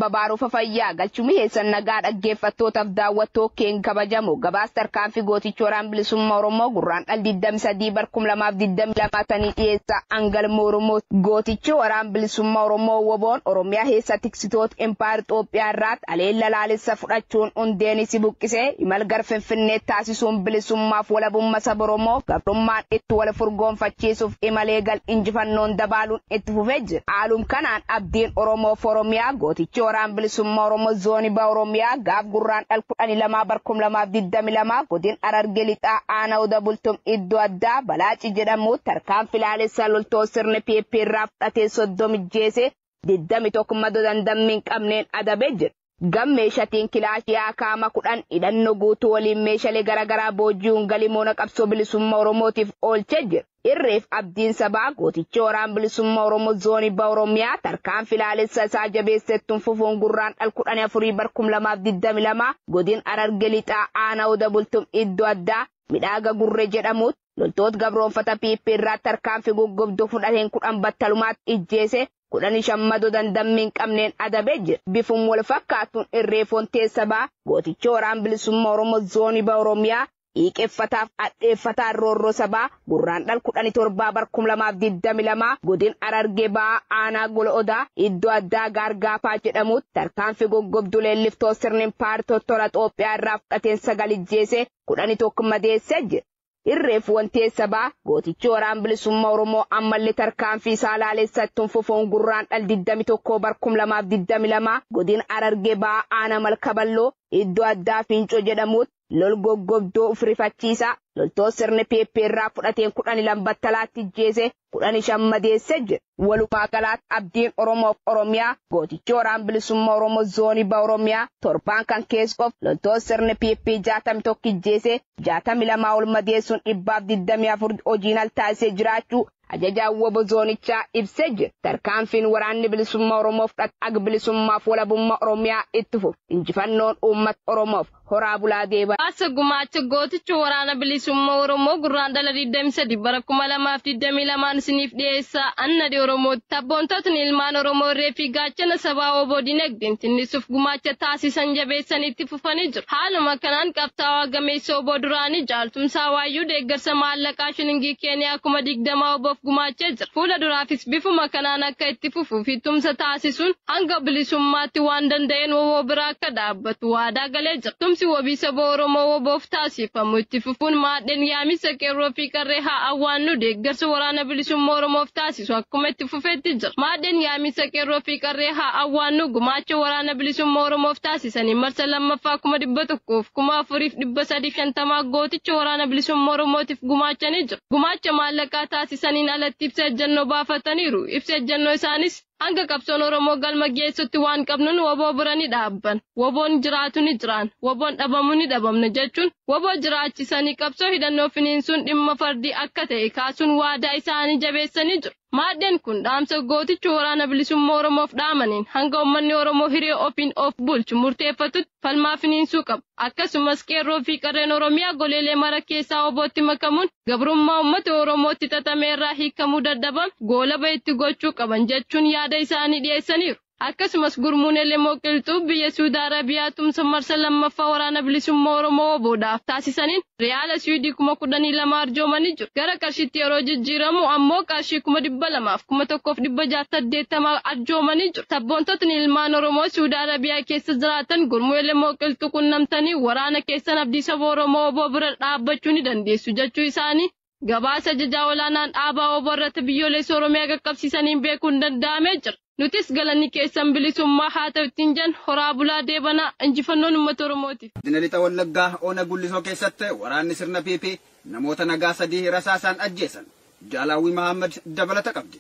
babaaruuf fayyaa galchumii heessan nagaa dhaggeeffattootaaf daawwattoo keen kabajamu gabaas tarkaanfii gooticha waraana bilisummaa Oromoo gurraandhala 23 bara 2022 tanii dhiyeessa angalma Oromoo gooticha waraana bilisummaa Oromoo woboon Oromiyaa heessa tiksitoota Empire Itoophiyaa irratti aleella laalessa fudhachuun hundeen si buqqisee imal gar Finfinnee taasisuun bilisummaaf walabummaa saba Oromoo gabrummaan itti wal furgoonfachiisuuf imalee gal injifannoon dabaaluun itti fufee jira. Haaluma kanaan abdiin Oromoo Oromiyaa gooticha waraana bilisummaa Oromoo zoonii ba Oromiyaa gaaf gurraandhala 12 bara 2022 godina Harargee lixaa aanaa Oda Bultum iddoo addaa Balaaci jedhamu tarkaanfii laalessa loltoota sirna PP irraa fudhatee 30 jeese 21 madoo dandammi hin qabneen adabee jira. Gam meeshaatiin kilaashii akaama 10 hidhannoo guutuu waliin meeshaalee garaagaraa booji'uun galimoona qabsoo bilisummaa Oromootiif oolchee jira. Irreef abdiin sabaa gooticha waraana bilisummaa Oromoo zoonii ba Oromiyaa tarkaanfii laalessa isaa jabeesseettuun fufuun gurraandhala 14 bara 2022 godina Harargee lixaa aanaa Oda Bultum iddoo addaa midhaaga gurree jedhamutti loltoota gabroonfata PP irraa tarkaanfii goggobduu fudhateen 10 battalumaatti ijjeese 15 madoo dandammi hin qabneen adabee jira. Bifuun wal fakkaatuun irreefoon teessabaa gooticha waraana bilisummaa Oromoo zoonii ba Oromiyaa hiiqeffataaf adheeffataa roorroo sabaa gurraandhala 17 bara 2022 godina Harargee ba'aa aanaa Gola Odaa iddoo addaa Gaargaafaa jedhamutti tarkaanfii goggobduu leelliftoo sirniin paartii tola Itoophiyaa irraa fudhateen 9 ijjeese 11 madeessee jira. Irreef wanti sabaa gooticha waraana bilisummaa Oromoo ammallee tarkaanfii isaa laalessattuun fufuun gurraandhala 21 bara 2022 godina Harargee ba'aa aanaa Malkaballoo iddoo addaa Fincoo jedhamutti lol goggobduu ufrifachiisa loltoota sirna PP irraa fudhateen 12 battalaatti ijjeese 15 madeessee jira. Walumaa galaatti abdiin Oromoof Oromiyaa gooticha waraana bilisummaa Oromoo zoonii ba Oromiyaa torbaan kan keessoof loltoota sirna PP 61 ijjeese 62 ol madeessuun 124 hojiin al taasisee jiraachuu ajajaan wobo zoonichaa ibsee jira. Tarkaanfiin waraanni bilisummaa Oromoof fudhate bilisummaaf walabummaa Oromiyaa itti fufu injifannoon uummata Oromoof horaa bulaa deeba. Asa gumaacha gooticha waraana bilisummaa Oromoo gurraandhala 23 bara 2022 isiniif dhiyeessaa annadi Oromoo tabboontootni ilmaan Oromoo reefii gaachana sabaa wobo dinagdeen tinnisuuf gumaacha taasisan jabeessanitti fufanii jiru. Haaluma kanaan qabxaawaa gameessa wobo duraanii jaaltumsaa waayyuu deeggarsa maallaqaa shilingii Keeniyaa 20 wobo gumaachee jira. Fuula duraafis bifuma kanaan akka itti fufuu fi tumsa taasisuun hanga bilisummaatti waan danda'een wobo biraa akka dhaabbatu waadaa galee jira. Tumsi wabii saba Oromoo woboof taasifamu itti fufuun maadheen yaamisa qeerroo fi qarree haa awwaannu deeggarsa waraana bilisummaa Oromoof taasisu akkuma itti fufeetti jira. Maadheen yaamisa qeerroo fi qarree haa awwaannu gumaacha waraana bilisummaa Oromoof taasisanii marsa lammaffaa 1,100,450 gooticha waraana bilisummaa Oromootiif gumaachanii jiru. Gumaacha maallaqaa taasisaniin alatti ibsa ejjennoo baafataniiru. Ibsa ejjennoo isaanis hanga qabsoon Oromoo galma geessutti waan qabnuun woboo bira ni dhaabban. Woboon jiraatu ni jiraan. Woboon dhabamu ni dhabamna jechuun woboo jiraachisanii qabsoo hidhannoo finiinsuun dhimma fardii akka ta'e kaasuun waadaa isaanii jabeessanii jiru. Maadheen kun dhaamsa gooticha waraana bilisummaa Oromoof dhaamaniin hanga uummanni Oromoo hiree ofiin of bulchu murteeffatutti falmaa finiinsuu qabu. Akkasumas qeerroo fi qarreen Oromiyaa goleelee mara keessaa wobootti makamuun gabrummaa uummata Oromootti xaxamee irraa hiikamuu dadhabame goolaba itti gochuu qaban jechuun yaada isaanii dhiyeessaniiru. Akkasumas gurmuun Elemoo Qilxuu biyya Saudi Arabiyaa tumsa marsa lammaffaa waraana bilisummaa Oromoo woboodhaaf taasisaniin Riyaala Suudii 12,000 arjoomanii jiru. Gara qarshiitti yeroo jijjiiramu ammoo qarshii 200,160 arjoomanii jiru. Sabboontotni ilmaan Oromoo Saudi Arabiyaa keessa jiraatan gurmuu Elemoo Qilxuu qunnamtanii waraana keessan abdii saba Oromoo woboo bira dhaabbachuu ni dandeessu jechuu isaanii gabaasa ajajaa olaanaan dhaabaa woboo irratti biyyoolessa Oromiyaa qaqqabsiisaniin beekuun danda'amee jira. Nutis galanni keessan bilisummaa haa ta'u ittiin jan horaa bulaa deebanaa injifannoon uummata Oromootiif. Godina Lixa Wallaggaa Oona Gullisoo keessatti waraanni sirna PP namoota nagaa 3 rasaasaan ajjeesan. Jaalaawwi Mahammad dabalata qabdi.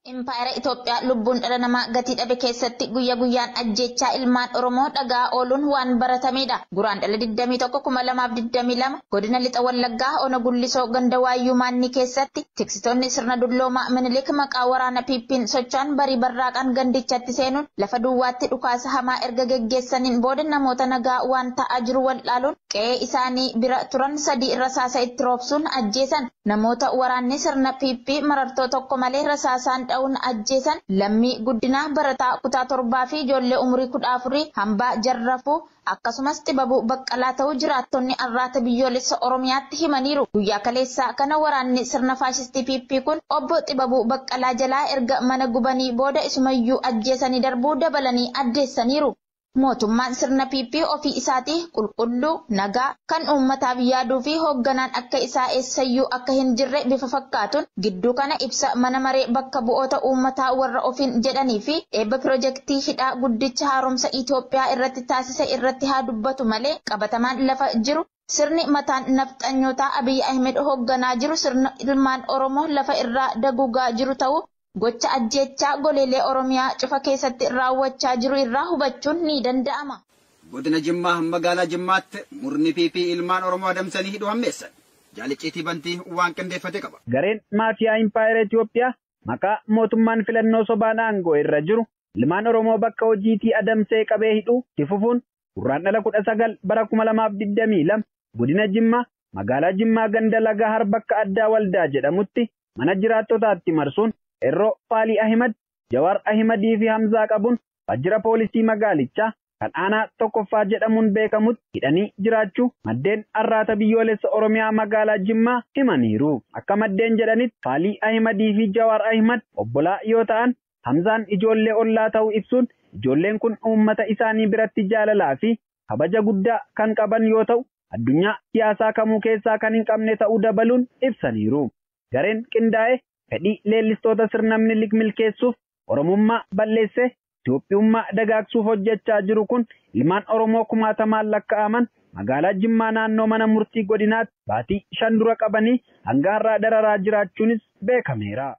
Empire Itoophiyaa lubbuun dhala namaa gatii dhabe keessatti guyyaa guyyaan ajjeechaa ilmaan Oromoo dhagaa ooluun waan baratamedha. Guraandhala 21,2022 godina Lixa Wallaggaa Oona Gullisoo ganda Waayyuu Maannii keessatti tiksitoonni sirna dulloomaa Minilik maqaa waraana PP'n sochaan barii barraaqaan gandichatti seenuun lafa duwwaatti dhukaasa hamaa erga geggeessaniin booda namoota nagaa waan ta'aa jiru wal dhaaluun qe'ee isaanii bira turan 3 rasaasa itti roobsuun ajjeesan. namoota waraanni sirna PP marartoo tokko malee rasaasaan dha'uun ajjeesan Lammii Guddinaa barataa kutaa 7 fi ijoollee umurii 14 hambaa jarrafuu akkasumas Xibabuu Baqqalaa ta'uu jiraattonni arraata biyyoolessa Oromiyaatti himaniiru. Guyyaa kaleessaa kana waraanni sirna faashistii PP kun obbo Xibabuu Baqqalaa jalaa erga mana gubanii booda isumayyuu ajjeesanii darbuu dabalanii addeessaniiru. Mootummaan sirna PP ofii isaatii qulqulluu nagaa kan uummataaf yaaduu fi hoogganaan akka isaa eessayyuu akka hin jirre bifa fakkaatuun gidduu kana ibsa mana maree bakka bu'oota uummataa warra ofiin jedhanii fi eebba piroojeektii hidhaa guddicha haaromsa Itoophiyaa irratti taasise irratti haa dubbatu malee qabatamaan lafa jiru. Sirni mataan nafxanyootaa Abiy Ahmed hoogganaa jiru sirna ilmaan Oromoo lafa irraa daguugaa jiru ta'uu gocha ajjeechaa goleelee Oromiyaa cufa keessatti raawwachaa jiru irraa hubachuun ni danda'ama. Godina Jimmaa magaalaa Jimmaatti murni PP ilmaan Oromoo adamsanii hidhuu hammeessan. Jaalicciitii bantii waan qindeeffate qaba. Gareen maafiyaa Impaayera Itoophiyaa maqaa mootummaan filannoo sobaan aangoo irra jiru ilmaan Oromoo bakka hojiitii adamsee qabee hidhuu tifufuun gurraandhala 19 bara 2022 godina Jimmaa magaalaa Jimmaa ganda laga Harbakka Addaa Waldaa jedhamutti mana jiraattotaatti marsuun Erroo Faalii Ahimad, Jawar Ahimadi fi Hamzaa qabuun waajjira poolisii magaalichaa kan aanaa tokkoffaa jedhamuun beekamutti hidhanii jiraachuu maddeen arraata biyyoolessa Oromiyaa magaalaa Jimmaa himaniiru. Akka maddeen jedhanitti Faalii Ahimadi fi Jawar Ahimad obbolaa yoo ta'an Hamzaan ijoollee ollaa ta'uu ibsuun ijoolleen kun uummata isaanii biratti jaalalaa fi kabaja guddaa kan qaban yoo ta'u addunyaa siyaasaa kamuu keessaa kan hin qabne ta'uu dabaluun ibsaniiru. Gareen qindaa'e fedhii leellistoota sirna Minilik milkeessuuf Oromummaa balleesse Itoophiyummaa dagaagsuuf hojjechaa jiru kun ilmaan Oromoo kumaatamaan lakkaa'aman magaalaa Jimmaa naannoo mana murtii godinaatti baatii 5 dura qabanii hanga har'aa dararaa jiraachuunis beekameera.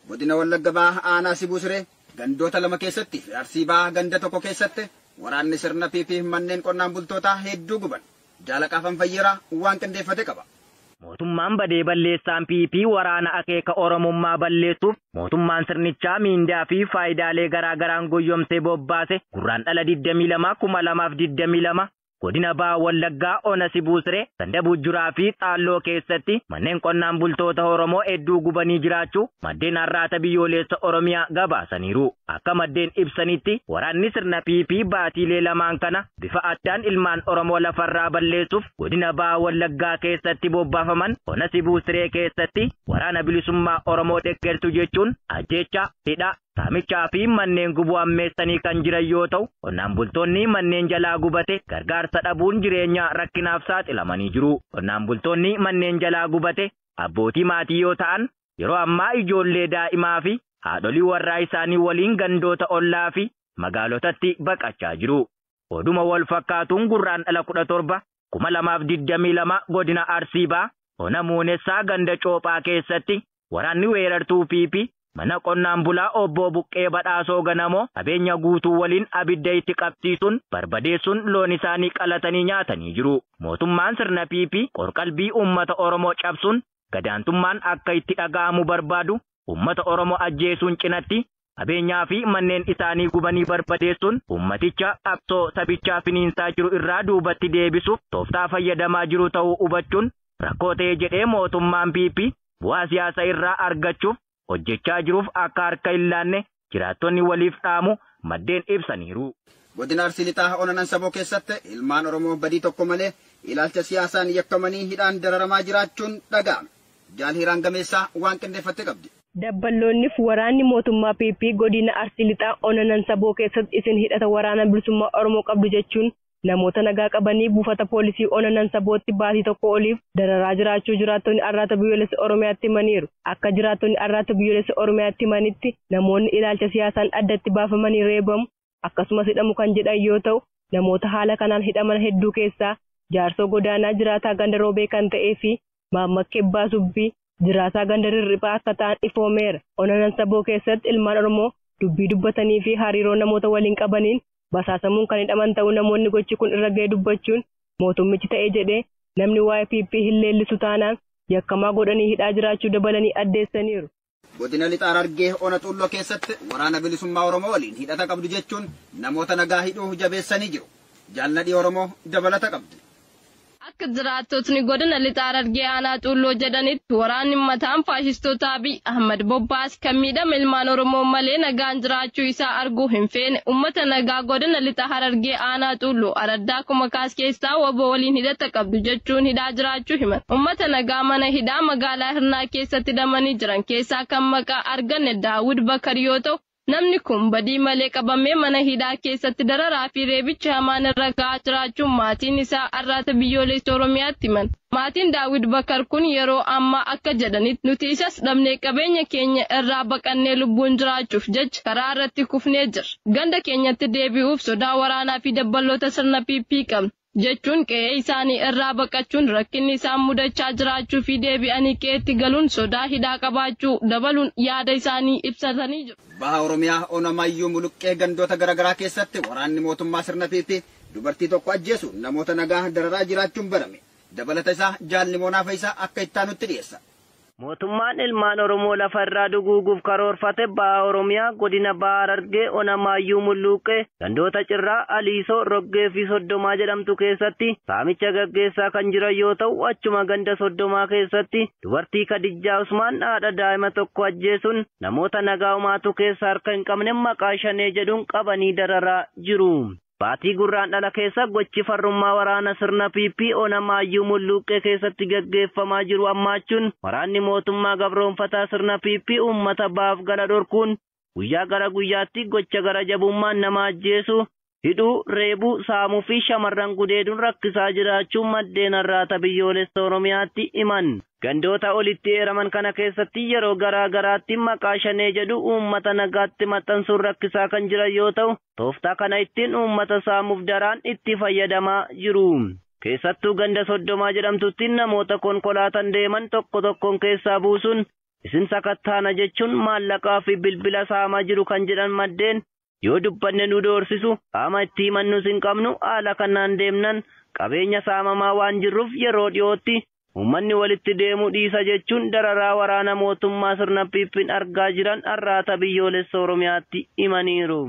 Godina Wallagga Bahaa aanaa Sibuu Siree gandoota 2 keessatti fi Arsii Bahaa ganda 1 keessatti waraanni sirna PP manneen qonnaan bultootaa hedduu guban. Jaalaqaafan Fayyeeraa waan qindeeffate qaba. Mootummaan badee balleessaan PP waraana akeeka Oromummaa balleessuuf mootummaan sirnichaa miindaa fi faayidaalee garaagaraan goyyomsee bobbaase gurraandhala 22/2022 godina Bahaa Wallaggaa Ona Sibuu Siree Ganda Bujjuraa fi Xaalloo keessatti manneen qonnaan bultoota Oromoo hedduu gubanii jiraachuu maddeen arraata biyyoolessa Oromiyaa gabaasaniiru. Akka maddeen ibsanitti waraanni sirna PP baatiilee lamaan kana bifa addaan ilmaan Oromoo lafarraa balleessuuf godina Bahaa Wallaggaa keessatti bobbaafaman Ona Sibuu Siree keessatti waraana bilisummaa Oromoo deeggartu jechuun ajjeechaa hidhaa saamichaa fi manneen gubuu ammeessanii kan jiran yoo ta'u qonnaan bultoonni manneen jalaa gubate gargaarsa dhabuun jireenya rakkinaaf saaxilamanii jiru. Qonnaan bultoonni manneen jalaa gubate abbootii maatii yoo ta'an yeroo ammaa ijoollee daa'imaa fi haadholii warraa isaanii waliin gandoota ollaa fi magaalotatti baqachaa jiru. Oduma wal fakkaatuun gurraandhala 17 2022 godina Arsii Bahaa Ona Muunessaa ganda Coophaa keessatti waraanni weerartuu PP mana qonnaan bulaa obbo Buqqee Badhaasoo Ganamoo qabeenya guutuu waliin abidda itti qabsiisuun barbadeessuun loon isaanii qalatanii nyaatanii jiru. Mootummaan sirna PP qorqalbii uummata Oromoo cabsuun gadaantummaan akka itti dhaga'amu barbaadu uummata Oromoo ajjeesuun cinatti qabeenyaa fi manneen isaanii gubanii barbadeessuun uummaticha qabsoo sabichaa finiinsaa jiru irraa duubatti deebisuuf tooftaa fayyadamaa jiru ta'uu hubachuun rakkoo ta'ee jedhee mootummaan PP bu'aa siyaasa irraa argachuuf hojjechaa jiruuf akka harka hin laanne jiraattonni waliif dhaamu maddeen ibsaniiru. Godina Arsii Lixaa Ona Saboo keessatti ilmaan Oromoo badii tokko malee ilaalcha siyaasaan yakkamanii hidhaan dararamaa jiraachuun dhaga'ame. Jaalhiraan Gameessaa waan qindeeffatte qabdi. Dabballoonniif waraanni mootummaa PP godina Arsii Lixaa Ona Saboo keessatti isin hidhata waraana bilisummaa Oromoo qabdu jechuun namoota nagaa qabanii buufata poolisii Ona Sabootti baatii tokko oliif dararaa jiraachuu jiraattonni arraata biyyoolessa Oromiyaatti himaniiru. Akka jiraattonni arraata biyyoolessa Oromiyaatti himanitti namoonni ilaalcha siyaasaan addatti baafamanii reebamu akkasumas hidhamu kan jedhan yoo ta'u namoota haala kanaan hidhaman hedduu keessaa jaarsoo godaanaa jiraataa ganda roobee kan ta'ee fi Maammakkee Baasubbii jiraataa ganda rirriphaa akka ta'an ifoomeera. Ona Saboo keessatti ilmaan Oromoo dubbii dubbatanii fi hariiroo namoota waliin qabaniin basaasamuun kan hidhaman ta'uu namoonni gochi kun irra ga'ee dubbachuun mootummichi ta'ee jedhee namni waa'ee PP hin leellisu taanaan yakkamaa godhanii hidhaa jiraachuu dabalanii addeessaniiru. Godina Lixaa Harargee Ona Xulloo keessatti waraana bilisummaa Oromoo waliin hidhata qabdu jechuun namoota nagaa hidhuu jabeessanii jiru. Jaalladhii Oromoo dabalata qabdi. Akka jiraattotni godina lixa Harargee aanaa Xulloo jedhanitti waraanni mataan faashistootaa Abiy Ahmad bobbaas kan miidhame ilmaan Oromoo malee nagaan jiraachuu isaa arguu hin feene uummata nagaa godina lixa Harargee aanaa Xulloo araddaa kumakaas keessaa waboo waliin hidhata qabdu jechuun hidhaa jiraachuu himan. Uummata nagaa mana hidhaa magaalaa Hirnaa keessatti hidhamanii jiran keessaa kan maqaa arganne Daawud Bakar yoo ta'u namni kun badii malee qabamee mana hidhaa keessatti dararaa fi reebicha hamaan irra ga'aa jiraachuun maatiin isaa arraata biyyoolessa Oromiyaatti himan. Maatiin Daawud Bakar kun yeroo ammaa akka jedhanitti nuti isas dhabnee qabeenya keenya irraa baqannee lubbuun jiraachuuf jecha karaa irratti kufnee jirra. Ganda keenyatti deebi'uuf sodaa waraanaa fi dabballoota sirna PP qabna. Jechuun qe'ee isaanii irraa baqachuun rakkinni isaan mudachaa jiraachuu fi deebi'anii qe'eetti galuun sodaa hidhaa qabaachuu dabaluun yaada isaanii ibsatanii jiru. Baha Oromiyaa Onamayyuu Muluqqee gandoota garaagaraa keessatti waraanni mootummaa sirna PP dubartii tokko ajjeesu namoota nagaa dararaa jiraachuun barame. Dabalata isaa Jaalli Moonaaf isaa akka ittaanutti dhiyeessa. Mootummaan ilmaan Oromoo lafa irraa duguuguuf karoorfate Baha Oromiyaa godina Baha Harargee Onamayyuu Muluqqee gandoota Cirraa Aliisoo Roggee fi Soddomaa jedhamtu keessatti saamicha gaggeessaa kan jiran yoo ta'u achuma ganda Soddomaa keessatti dubartii Kadijjaa Usmaan haadha daa'ima tokko ajjeesuun namoota nagaa umaatu keessa harka hin qabne maqaa Shanee jedhuun qabanii dararaa jiru. Baatii Gurraandhala keessa gochi farrummaa waraana sirna PP Onamayyuu Muluqqee keessatti gaggeeffamaa jiru ammaachuun waraanni mootummaa gabroonfataa sirna PP uummata baaf gala dhorkuun guyyaa gara guyyaatti gocha gara jabummaan nama ajjeesu hidhuu reebuu saamuu fi shamarran gudeeduun rakkisaa jiraachuun maddeen arraata biyyoolessa Oromiyaatti himan. Gandoota olitti eeraman kana keessatti yeroo garaa garaatti maqaa Shanee jedhu uummata nagaatti maxxansuun rakkisaa kan jiran yoo ta'u tooftaa kana ittiin uummata saamuuf daraan itti fayyadamaa jiru. Keessattuu ganda Soddomaa jedhamtutti namoota konkolaataan deeman tokko tokkoon keessaa buusuun isin sakattaana jechuun maallaqaa fi bilbila saamaa jiru kan jedhan maddeen yoo dubbanne nu doorsisu qaama itti himannus hin qabnu haala kanaan deemnan qabeenya saamamaa waan jirruuf yeroo dhiyootti uummanni walitti deemuu dhiisa jechuun dararaa waraana mootummaa sirna PP'n argaa jiran arraata biyyoolessa Oromiyaatti himaniiru.